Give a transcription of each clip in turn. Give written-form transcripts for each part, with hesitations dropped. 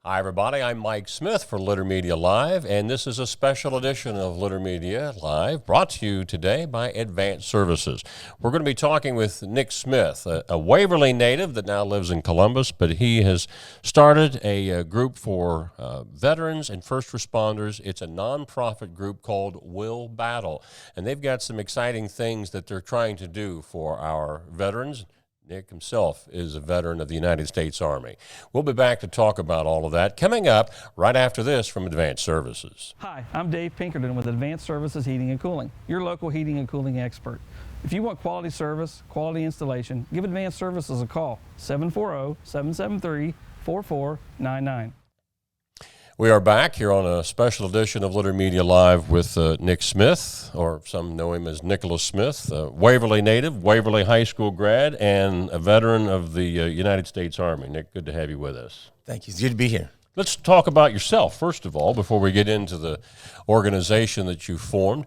Hi, everybody. I'm Mike Smith for Litter Media Live, and this is a special edition of Litter Media Live brought to you today by Advanced Services. We're going to be talking with Nick Smith, a Waverly native that now lives in Columbus, but he has started a group for veterans and first responders. It's a nonprofit group called Will Battle, and they've got some exciting things that they're trying to do for our veterans. Nick himself is a veteran of the United States Army. We'll be back to talk about all of that coming up right after this from Advanced Services. Hi, I'm Dave Pinkerton with Advanced Services Heating and Cooling, your local heating and cooling expert. If you want quality service, quality installation, give Advanced Services a call, 740-773-4499. We are back here on a special edition of Litter Media Live with Nick Smith, or some know him as Nicholas Smith, a Waverly native, Waverly High School grad, and a veteran of the United States Army. Nick, good to have you with us. Thank you. It's good to be here. Let's talk about yourself, first of all, before we get into the organization that you formed.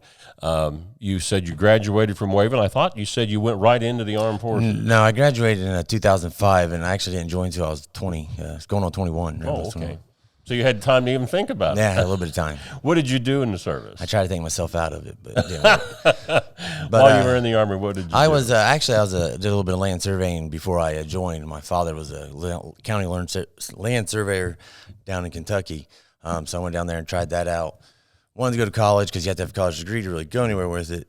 You said you graduated from Waverly. I thought you said you went right into the armed forces. No, I graduated in 2005, and I actually didn't join until I was 20. It's going on 21. Oh, okay. So you had time to even think about it. Yeah, I had a little bit of time. What did you do in the service? I tried to think myself out of it, but it didn't work. While you were in the Army, what did you do? I was did a little bit of land surveying before I joined. My father was a county land surveyor down in Kentucky, so I went down there and tried that out. Wanted to go to college because you have to have a college degree to really go anywhere with it.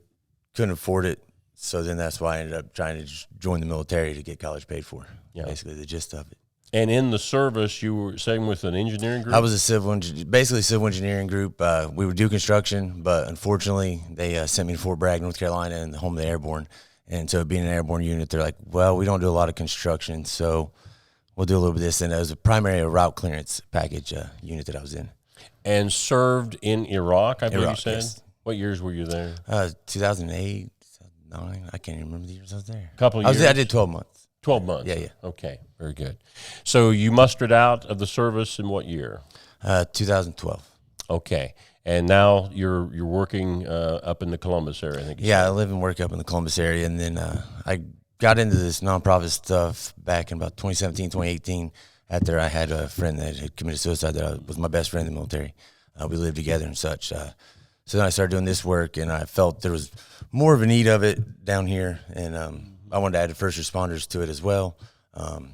Couldn't afford it, so then that's why I ended up trying to just join the military to get college paid for. Yeah. Basically the gist of it. And in the service, you were saying with an engineering group? I was a civil engineering group. We would do construction, but unfortunately, they sent me to Fort Bragg, North Carolina, and the home of the airborne. And so being an airborne unit, they're like, well, we don't do a lot of construction, so we'll do a little bit of this. And it was a route clearance package unit that I was in. And served in Iraq, I believe you said? Yes. What years were you there? 2008, 2009. I can't even remember the years I was there. Couple of years? I did 12 months. 12 months? Yeah. Okay, very good. So you mustered out of the service in what year? 2012. Okay, and now you're working up in the Columbus area, I think you said. I live and work up in the Columbus area, and then I got into this nonprofit stuff back in about 2017, 2018, after I had a friend that had committed suicide that was my best friend in the military. We lived together and such. So then I started doing this work, and I felt there was more of a need of it down here, and I wanted to add the first responders to it as well.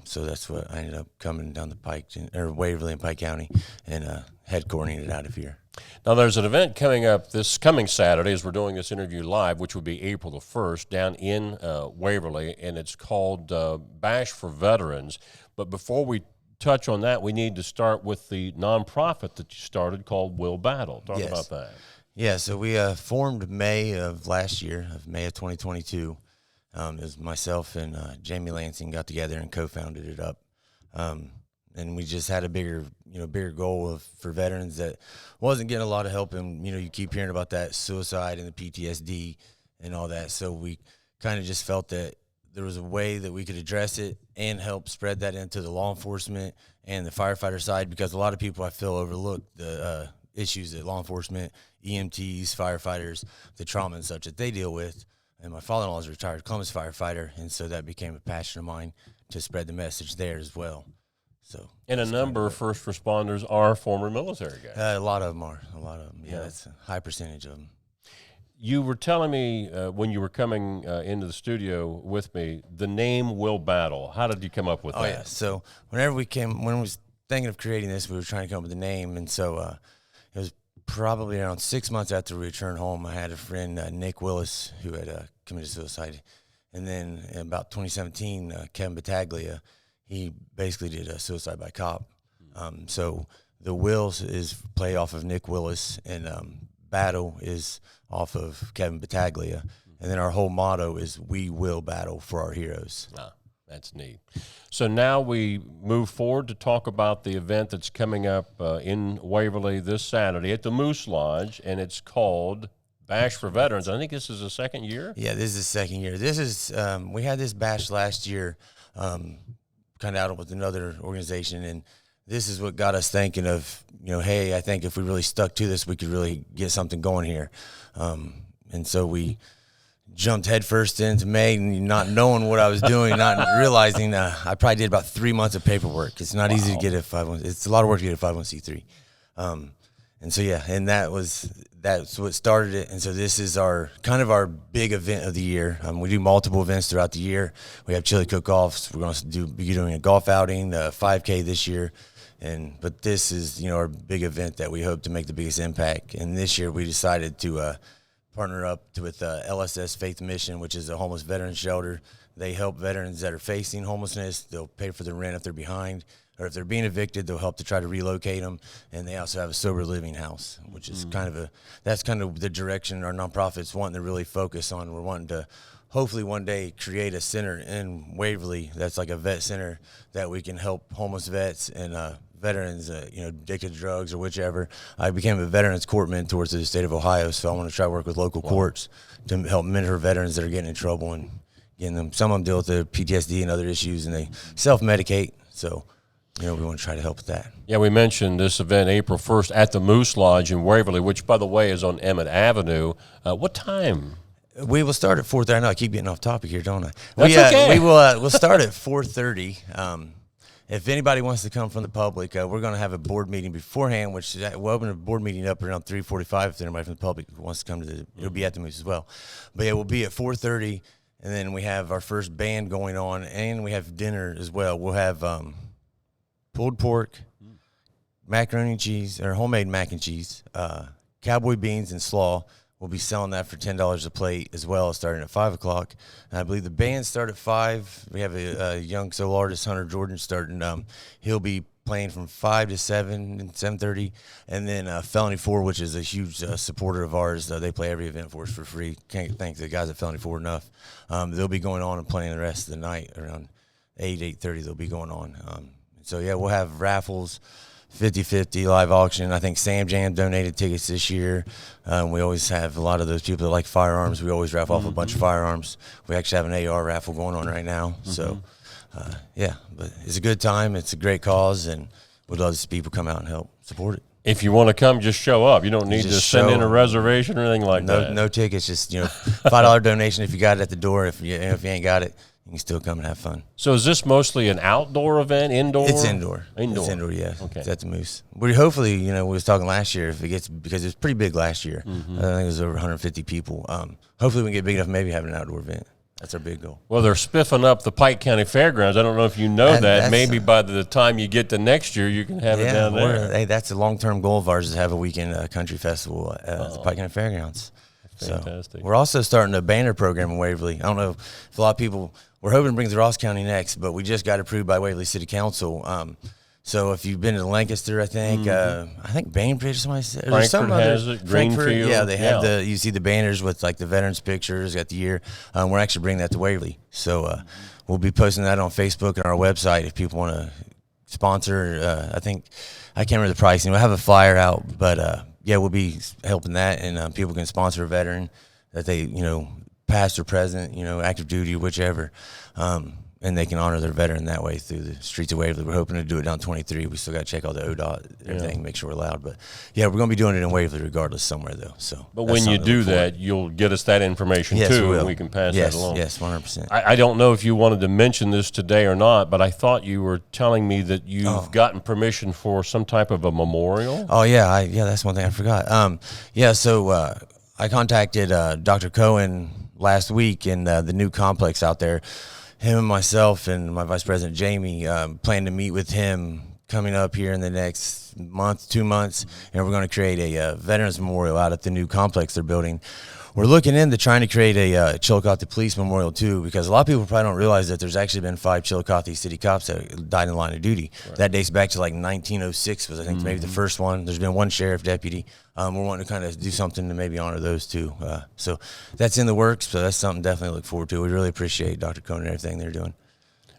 So that's what I ended up coming down the Pike, or Waverly and Pike County, and headquartering it out of here. Now, there's an event coming up this coming Saturday as we're doing this interview live, which would be April the 1st, down in Waverly, and it's called Bash for Veterans. But before we touch on that, we need to start with the nonprofit that you started called Will Battle. Talk about that. Yeah, so we formed May of last year, May of 2022. It was myself and Jamie Lansing got together and co-founded it up, and we just had a bigger goal for veterans that wasn't getting a lot of help. And you keep hearing about that suicide and the PTSD and all that. So we kind of just felt that there was a way that we could address it and help spread that into the law enforcement and the firefighter side, because a lot of people I feel overlook the issues that law enforcement, EMTs, firefighters, the trauma and such that they deal with. And my father-in-law is a retired Columbus firefighter, and so that became a passion of mine to spread the message there as well. So, and a number of first responders are former military guys. A lot of them are. Yeah, that's a high percentage of them. You were telling me when you were coming into the studio with me, the name Will Battle. How did you come up with that? Oh, yeah. So when we was thinking of creating this, we were trying to come up with a name, and so it was probably around 6 months after we returned home. I had a friend, Nick Willis, who had committed suicide. And then in about 2017, Kevin Battaglia, he basically did a suicide by cop. So the Wills is play off of Nick Willis, and Battle is off of Kevin Battaglia. And then our whole motto is, we will battle for our heroes. That's neat. So now we move forward to talk about the event that's coming up in Waverly this Saturday at the Moose Lodge, and it's called Bash for Veterans. I think this is the second year? Yeah, this is the second year. This is we had this bash last year, kind of out with another organization, and this is what got us thinking of, hey, I think if we really stuck to this, we could really get something going here. And so we jumped headfirst into May, and not knowing what I was doing, not realizing I probably did about 3 months of paperwork. It's not easy to get a 501. It's a lot of work to get a 501c3. And so yeah, and that's what started it. And so this is our kind of our big event of the year. We do multiple events throughout the year. We have chili cook-offs. We're going to be doing a golf outing, 5K this year. But this is, our big event that we hope to make the biggest impact. And this year we decided to partner up with LSS Faith Mission, which is a homeless veteran shelter. They help veterans that are facing homelessness. They'll pay for their rent if they're behind, or if they're being evicted, they'll help to try to relocate them. And they also have a sober living house, which is that's kind of the direction our nonprofit's wanting to really focus on. We're wanting to hopefully one day create a center in Waverly that's like a vet center that we can help homeless vets and veterans, addicted to drugs or whichever. I became a veterans court mentor to the state of Ohio, so I want to try to work with local courts to help mentor veterans that are getting in trouble and getting them. Some of them deal with the PTSD and other issues, and they self-medicate. So, we want to try to help with that. Yeah, we mentioned this event April 1st at the Moose Lodge in Waverly, which, by the way, is on Emmett Avenue. What time? We will start at 4:30. I know I keep getting off topipic here, don't I? That's okay. We'll start at 4:30. If anybody wants to come from the public, we're going to have a board meeting beforehand, which we'll open a board meeting up around 3:45 if anybody from the public wants to come to it'll be at the Moose as well. But yeah, we'll be at 4:30, and then we have our first band going on, and we have dinner as well. We'll have pulled pork, macaroni and cheese, or homemade mac and cheese, cowboy beans and slaw. We'll be selling that for $10 a plate as well, starting at 5 o'clock. And I believe the band start at 5. We have a young solo artist, Hunter Jordan, starting. He'll be playing from 5 to 7 and 7:30. And then Felony 4, which is a huge supporter of ours. They play every event for us for free. Can't thank the guys at Felony 4 enough. They'll be going on and playing the rest of the night around 8:30. They'll be going on. So, yeah, we'll have raffles, 50-50 live auction. I think Sam Jam donated tickets this year. We always have a lot of those people that like firearms. We always raffle off a bunch of firearms. We actually have an AR raffle going on right now. So, but it's a good time. It's a great cause, and we'd love to see people come out and help support it. If you want to come, just show up. You don't need to send in a reservation or anything like that. No tickets, just $5 donation if you got it at the door. If you ain't got it, you can still come and have fun. So is this mostly an outdoor event, indoor? It's indoor. It's indoor, yeah. Okay. It's at the Moose. We hopefully, we was talking last year, because it was pretty big last year. I think it was over 150 people. Hopefully we can get big enough, maybe have an outdoor event. That's our big goal. Well, they're spiffing up the Pike County Fairgrounds. I don't know if you know that. Maybe by the time you get to next year, you can have it down there. Hey, that's a long-term goal of ours, is to have a weekend country festival at the Pike County Fairgrounds. Fantastic. So we're also starting a banner program in Waverly. I don't know if a lot of people, we're hoping to bring to Ross County next, but we just got approved by Waverly City Council. So if you've been to Lancaster, I think Bainbridge, somebody said, Frankfurt some has other, it, Greenfield. Yeah, they have you see the banners with like the veterans pictures, got the year. We're actually bringing that to Waverly. So we'll be posting that on Facebook and our website if people want to sponsor. I can't remember the pricing. We'll have a flyer out, but we'll be helping that, and people can sponsor a veteran that they, past or present, active duty, whichever. And they can honor their veteran that way through the streets of Waverly. We're hoping to do it down 23. We still got to check all the ODOT, everything, make sure we're allowed. But, yeah, we're going to be doing it in Waverly regardless somewhere, though. So, but when you do that, you'll get us that information, too, and we can pass that along. Yes, 100%. I don't know if you wanted to mention this today or not, but I thought you were telling me that you've gotten permission for some type of a memorial. Oh, yeah. That's one thing I forgot. So I contacted Dr. Cohen last week in the new complex out there. Him and myself and my vice president, Jamie, plan to meet with him coming up here in the next month, 2 months, and we're going to create a Veterans Memorial out at the new complex they're building. We're looking into trying to create a Chillicothe Police Memorial, too, because a lot of people probably don't realize that there's actually been 5 Chillicothe city cops that died in line of duty. Right. That dates back to like 1906 was, I think, maybe the first one. There's been 1 sheriff deputy. We're wanting to kind of do something to maybe honor those, too. So that's in the works, so that's something definitely to look forward to. We really appreciate Dr. Cohen and everything they're doing.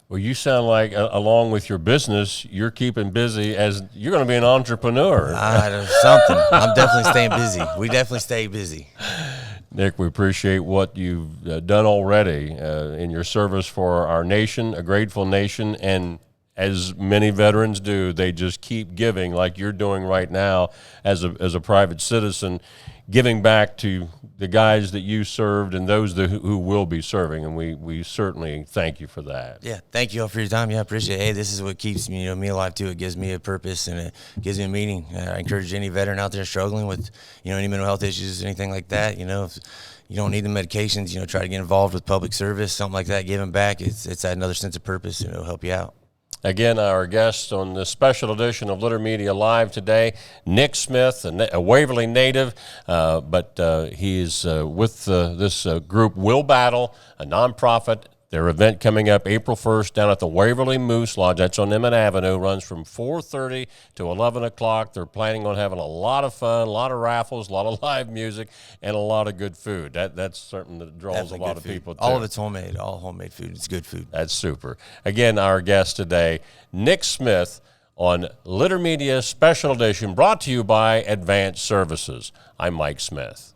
Well, you sound like, along with your business, you're keeping busy as you're going to be an entrepreneur. Something. I'm definitely staying busy. We definitely stay busy. Nick, we appreciate what you've done already in your service for our nation, a grateful nation, and as many veterans do. They just keep giving, like you're doing right now as a private citizen, giving back to the guys that you served and those who will be serving, and we certainly thank you for that. Yeah, thank you all for your time. Yeah, I appreciate it. Hey, this is what keeps me, me alive too. It gives me a purpose and it gives me a meaning. I encourage any veteran out there struggling with, any mental health issues, anything like that. If you don't need the medications, try to get involved with public service, something like that. Giving back, it's another sense of purpose, and it'll help you out. Again, our guest on this special edition of Litter Media Live today, Nick Smith, a Waverly native, but he is with this group, Will Battle, a nonprofit. Their event coming up April 1st down at the Waverly Moose Lodge. That's on Emmett Avenue. Runs from 4:30 to 11 o'clock. They're planning on having a lot of fun, a lot of raffles, a lot of live music, and a lot of good food. That's something that draws Definitely a lot of food. people, too. All of it's homemade, all homemade food. It's good food. That's super. Again, our guest today, Nick Smith, on Litter Media Special Edition, brought to you by Advanced Services. I'm Mike Smith.